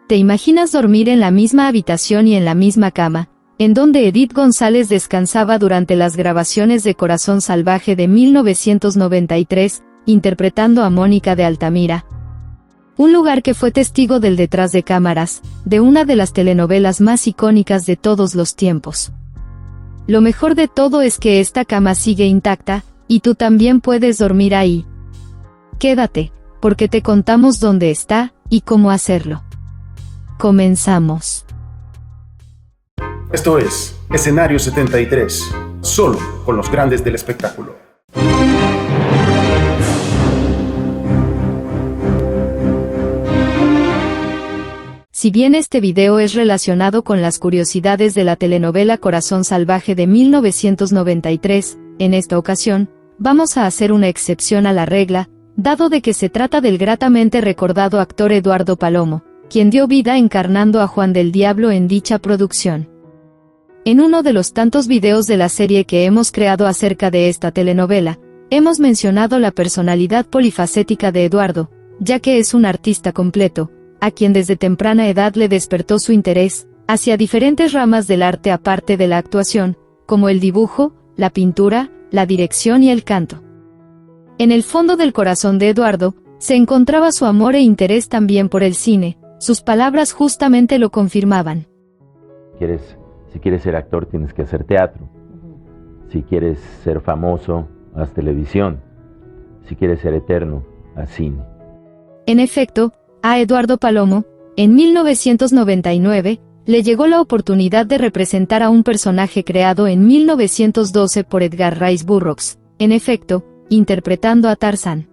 ¿Te imaginas dormir en la misma habitación y en la misma cama, en donde Edith González descansaba durante las grabaciones de Corazón Salvaje de 1993, interpretando a Mónica de Altamira? Un lugar que fue testigo del detrás de cámaras, de una de las telenovelas más icónicas de todos los tiempos. Lo mejor de todo es que esta cama sigue intacta, y tú también puedes dormir ahí. Quédate, porque te contamos dónde está, y cómo hacerlo. Comenzamos. Esto es Escenario 73, solo con los grandes del espectáculo. Si bien este video es relacionado con las curiosidades de la telenovela Corazón Salvaje de 1993, en esta ocasión, vamos a hacer una excepción a la regla, dado de que se trata del gratamente recordado actor Eduardo Palomo, quien dio vida encarnando a Juan del Diablo en dicha producción. En uno de los tantos videos de la serie que hemos creado acerca de esta telenovela, hemos mencionado la personalidad polifacética de Eduardo, ya que es un artista completo, a quien desde temprana edad le despertó su interés hacia diferentes ramas del arte aparte de la actuación, como el dibujo, la pintura, la dirección y el canto. En el fondo del corazón de Eduardo, se encontraba su amor e interés también por el cine, sus palabras justamente lo confirmaban. Si quieres ser actor tienes que hacer teatro, si quieres ser famoso, haz televisión, si quieres ser eterno, haz cine. En efecto, a Eduardo Palomo, en 1999, le llegó la oportunidad de representar a un personaje creado en 1912 por Edgar Rice Burroughs, en efecto, interpretando a Tarzán.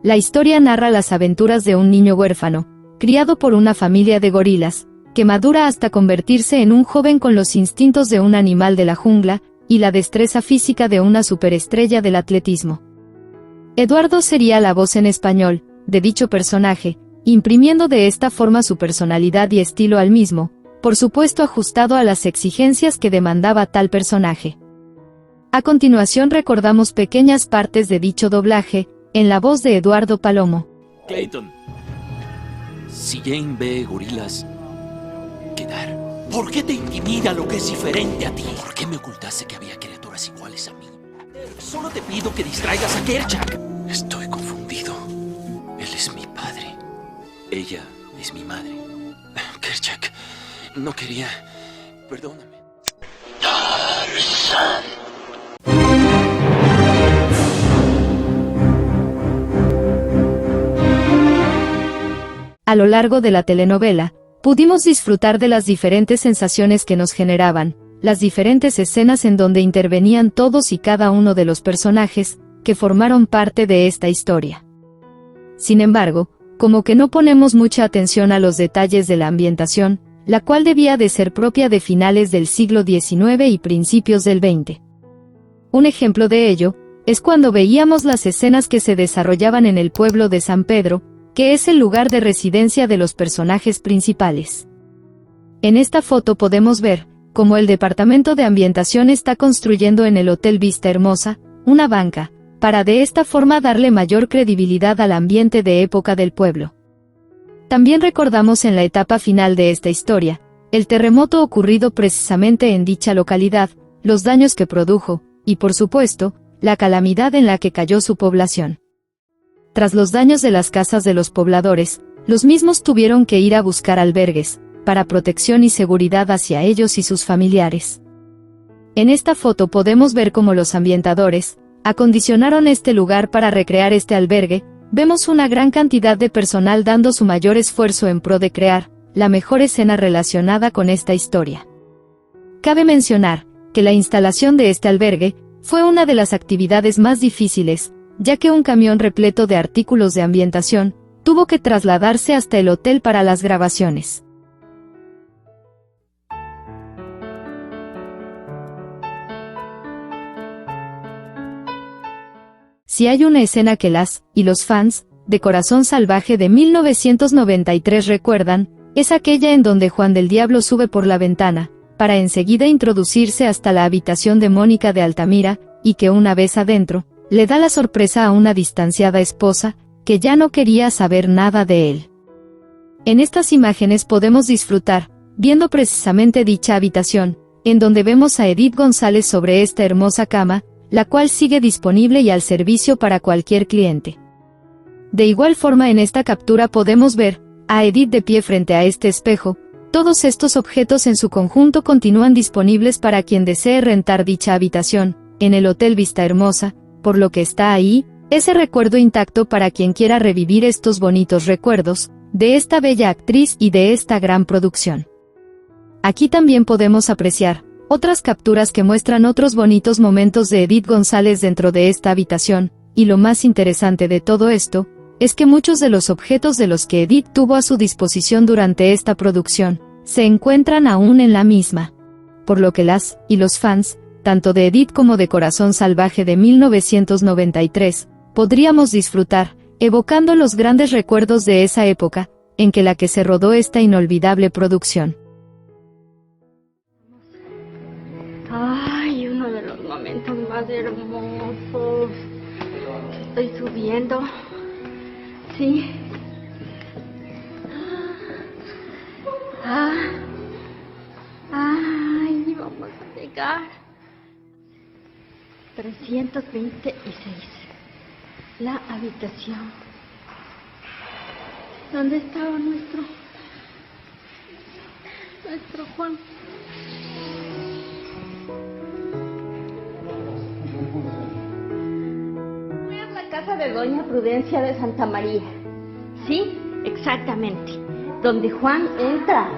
La historia narra las aventuras de un niño huérfano, criado por una familia de gorilas, que madura hasta convertirse en un joven con los instintos de un animal de la jungla, y la destreza física de una superestrella del atletismo. Eduardo sería la voz en español de dicho personaje, imprimiendo de esta forma su personalidad y estilo al mismo, por supuesto ajustado a las exigencias que demandaba tal personaje. A continuación recordamos pequeñas partes de dicho doblaje, en la voz de Eduardo Palomo. Clayton, si Jane ve gorilas, ¿qué dar? ¿Por qué te intimida lo que es diferente a ti? ¿Por qué me ocultaste que había criaturas iguales a mí? Solo te pido que distraigas a Kerchak. Estoy confundido. Él es mi padre. Ella es mi madre. Kerchak, no quería... Perdóname. Tarzán. A lo largo de la telenovela, pudimos disfrutar de las diferentes sensaciones que nos generaban, las diferentes escenas en donde intervenían todos y cada uno de los personajes, que formaron parte de esta historia. Sin embargo, como que no ponemos mucha atención a los detalles de la ambientación, la cual debía de ser propia de finales del siglo XIX y principios del XX. Un ejemplo de ello, es cuando veíamos las escenas que se desarrollaban en el pueblo de San Pedro, que es el lugar de residencia de los personajes principales. En esta foto podemos ver cómo el departamento de ambientación está construyendo en el Hotel Vista Hermosa una banca, para de esta forma darle mayor credibilidad al ambiente de época del pueblo. También recordamos en la etapa final de esta historia, el terremoto ocurrido precisamente en dicha localidad, los daños que produjo, y por supuesto, la calamidad en la que cayó su población. Tras los daños de las casas de los pobladores, los mismos tuvieron que ir a buscar albergues, para protección y seguridad hacia ellos y sus familiares. En esta foto podemos ver cómo los ambientadores acondicionaron este lugar para recrear este albergue. Vemos una gran cantidad de personal dando su mayor esfuerzo en pro de crear la mejor escena relacionada con esta historia. Cabe mencionar que la instalación de este albergue fue una de las actividades más difíciles, ya que un camión repleto de artículos de ambientación tuvo que trasladarse hasta el hotel para las grabaciones. Si hay una escena que las y los fans de Corazón Salvaje de 1993 recuerdan, es aquella en donde Juan del Diablo sube por la ventana, para enseguida introducirse hasta la habitación de Mónica de Altamira, y que una vez adentro, le da la sorpresa a una distanciada esposa, que ya no quería saber nada de él. En estas imágenes podemos disfrutar, viendo precisamente dicha habitación, en donde vemos a Edith González sobre esta hermosa cama, la cual sigue disponible y al servicio para cualquier cliente. De igual forma en esta captura podemos ver a Edith de pie frente a este espejo. Todos estos objetos en su conjunto continúan disponibles para quien desee rentar dicha habitación, en el Hotel Vista Hermosa, por lo que está ahí, ese recuerdo intacto para quien quiera revivir estos bonitos recuerdos, de esta bella actriz y de esta gran producción. Aquí también podemos apreciar otras capturas que muestran otros bonitos momentos de Edith González dentro de esta habitación, y lo más interesante de todo esto, es que muchos de los objetos de los que Edith tuvo a su disposición durante esta producción, se encuentran aún en la misma. Por lo que las y los fans, tanto de Edith como de Corazón Salvaje de 1993, podríamos disfrutar, evocando los grandes recuerdos de esa época, en que se rodó esta inolvidable producción. Ay, uno de los momentos más hermosos. Estoy subiendo. Sí. Ay, vamos a llegar. 326. La habitación. ¿Dónde estaba nuestro Juan? Es la casa de Doña Prudencia de Santa María. Sí, exactamente. Donde Juan entra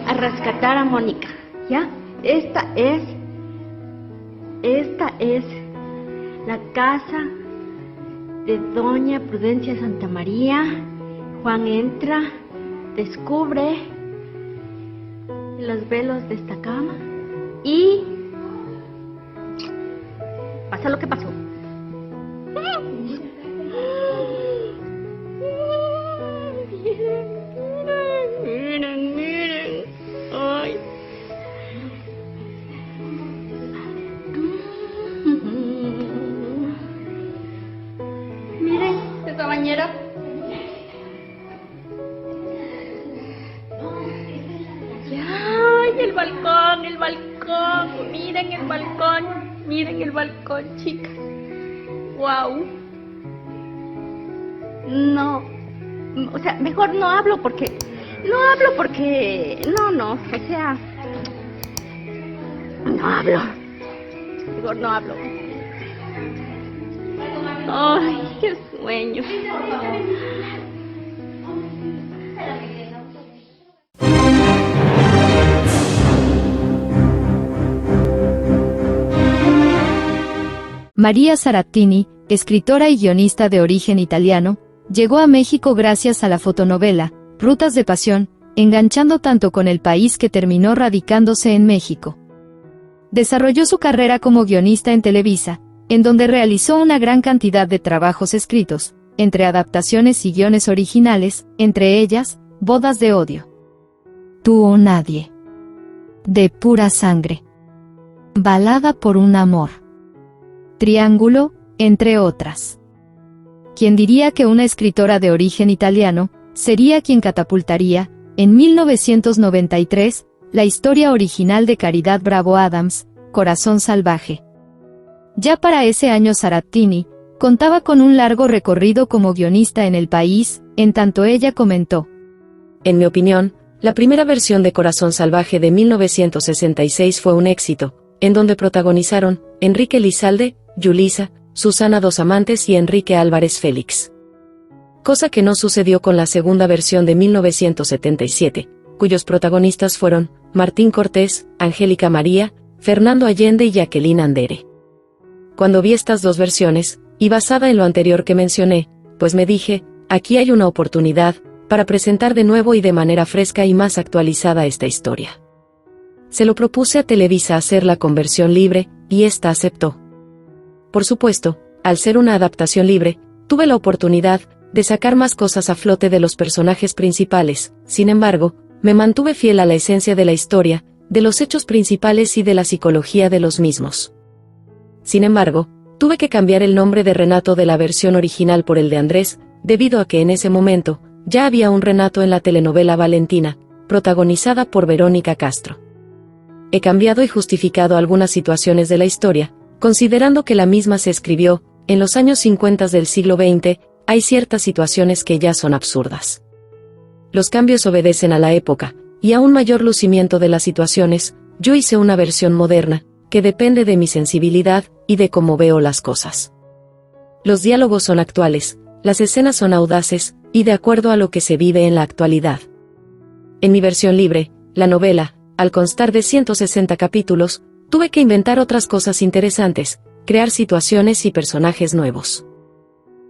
a rescatar a Mónica. ¿Ya? Esta es la casa de Doña Prudencia de Santa María. Juan entra, descubre los velos de esta cama y pasa lo que pasó. Miren. Ay. Miren esa bañera. Ay, el balcón. Miren el balcón, chicas. Wow. No. O sea, mejor no hablo porque no, o sea, no hablo. Mejor no hablo. Ay, qué sueño. María Sarattini, escritora y guionista de origen italiano, llegó a México gracias a la fotonovela Rutas de Pasión, enganchando tanto con el país que terminó radicándose en México. Desarrolló su carrera como guionista en Televisa, en donde realizó una gran cantidad de trabajos escritos, entre adaptaciones y guiones originales, entre ellas, Bodas de Odio, Tú o Nadie, De Pura Sangre, Balada por un Amor, Triángulo, entre otras. ¿Quién diría que una escritora de origen italiano sería quien catapultaría, en 1993, la historia original de Caridad Bravo Adams, Corazón Salvaje? Ya para ese año Sarattini contaba con un largo recorrido como guionista en el país, en tanto ella comentó: En mi opinión, la primera versión de Corazón Salvaje de 1966 fue un éxito, en donde protagonizaron Enrique Lizalde, Yulisa, Susana Dos Amantes y Enrique Álvarez Félix. Cosa que no sucedió con la segunda versión de 1977, cuyos protagonistas fueron Martín Cortés, Angélica María, Fernando Allende y Jacqueline Andere. Cuando vi estas dos versiones, y basada en lo anterior que mencioné, pues me dije, aquí hay una oportunidad para presentar de nuevo y de manera fresca y más actualizada esta historia. Se lo propuse a Televisa hacerla con versión libre, y ésta aceptó. Por supuesto, al ser una adaptación libre, tuve la oportunidad de sacar más cosas a flote de los personajes principales. Sin embargo, me mantuve fiel a la esencia de la historia, de los hechos principales y de la psicología de los mismos. Sin embargo, tuve que cambiar el nombre de Renato de la versión original por el de Andrés, debido a que en ese momento ya había un Renato en la telenovela Valentina, protagonizada por Verónica Castro. He cambiado y justificado algunas situaciones de la historia, considerando que la misma se escribió en los años 50 del siglo XX. Hay ciertas situaciones que ya son absurdas. Los cambios obedecen a la época, y a un mayor lucimiento de las situaciones, yo hice una versión moderna, que depende de mi sensibilidad y de cómo veo las cosas. Los diálogos son actuales, las escenas son audaces, y de acuerdo a lo que se vive en la actualidad. En mi versión libre, la novela, al constar de 160 capítulos, tuve que inventar otras cosas interesantes, crear situaciones y personajes nuevos.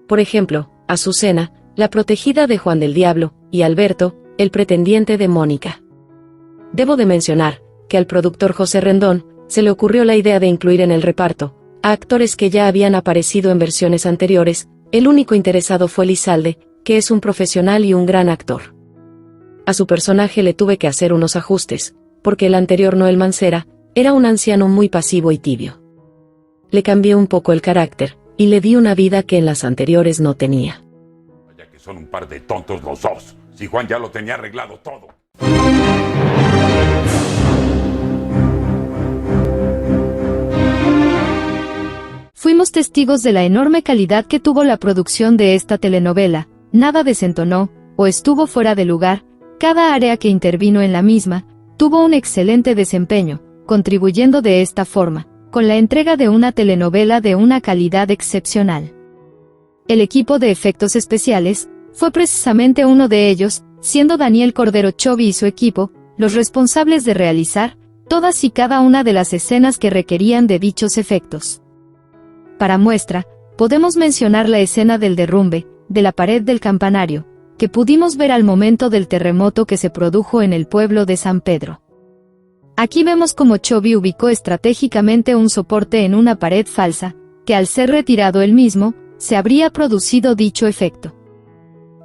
Por ejemplo, Azucena, la protegida de Juan del Diablo, y Alberto, el pretendiente de Mónica. Debo de mencionar que al productor José Rendón se le ocurrió la idea de incluir en el reparto a actores que ya habían aparecido en versiones anteriores. El único interesado fue Lizalde, que es un profesional y un gran actor. A su personaje le tuve que hacer unos ajustes, porque el anterior Noel Mancera era un anciano muy pasivo y tibio. Le cambié un poco el carácter, y le di una vida que en las anteriores no tenía. Vaya que son un par de tontos los dos. Si Juan ya lo tenía arreglado todo. Fuimos testigos de la enorme calidad que tuvo la producción de esta telenovela. Nada desentonó, o estuvo fuera de lugar. Cada área que intervino en la misma tuvo un excelente desempeño, contribuyendo de esta forma con la entrega de una telenovela de una calidad excepcional. El equipo de efectos especiales fue precisamente uno de ellos, siendo Daniel Cordero Chovi y su equipo los responsables de realizar todas y cada una de las escenas que requerían de dichos efectos. Para muestra, podemos mencionar la escena del derrumbe de la pared del campanario, que pudimos ver al momento del terremoto que se produjo en el pueblo de San Pedro. Aquí vemos cómo Chovi ubicó estratégicamente un soporte en una pared falsa, que al ser retirado él mismo, se habría producido dicho efecto.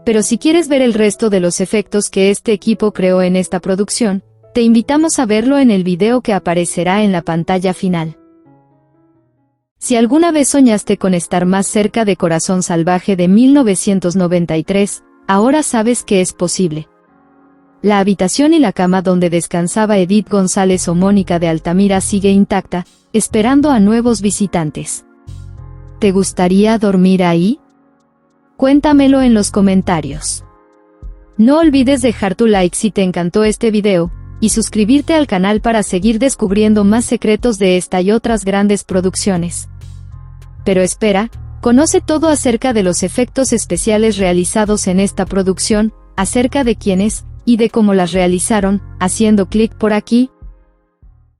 Pero si quieres ver el resto de los efectos que este equipo creó en esta producción, te invitamos a verlo en el video que aparecerá en la pantalla final. Si alguna vez soñaste con estar más cerca de Corazón Salvaje de 1993, ahora sabes que es posible. La habitación y la cama donde descansaba Edith González o Mónica de Altamira sigue intacta, esperando a nuevos visitantes. ¿Te gustaría dormir ahí? Cuéntamelo en los comentarios. No olvides dejar tu like si te encantó este video, y suscribirte al canal para seguir descubriendo más secretos de esta y otras grandes producciones. Pero espera, conoce todo acerca de los efectos especiales realizados en esta producción, acerca de quiénes y de cómo las realizaron, haciendo clic por aquí.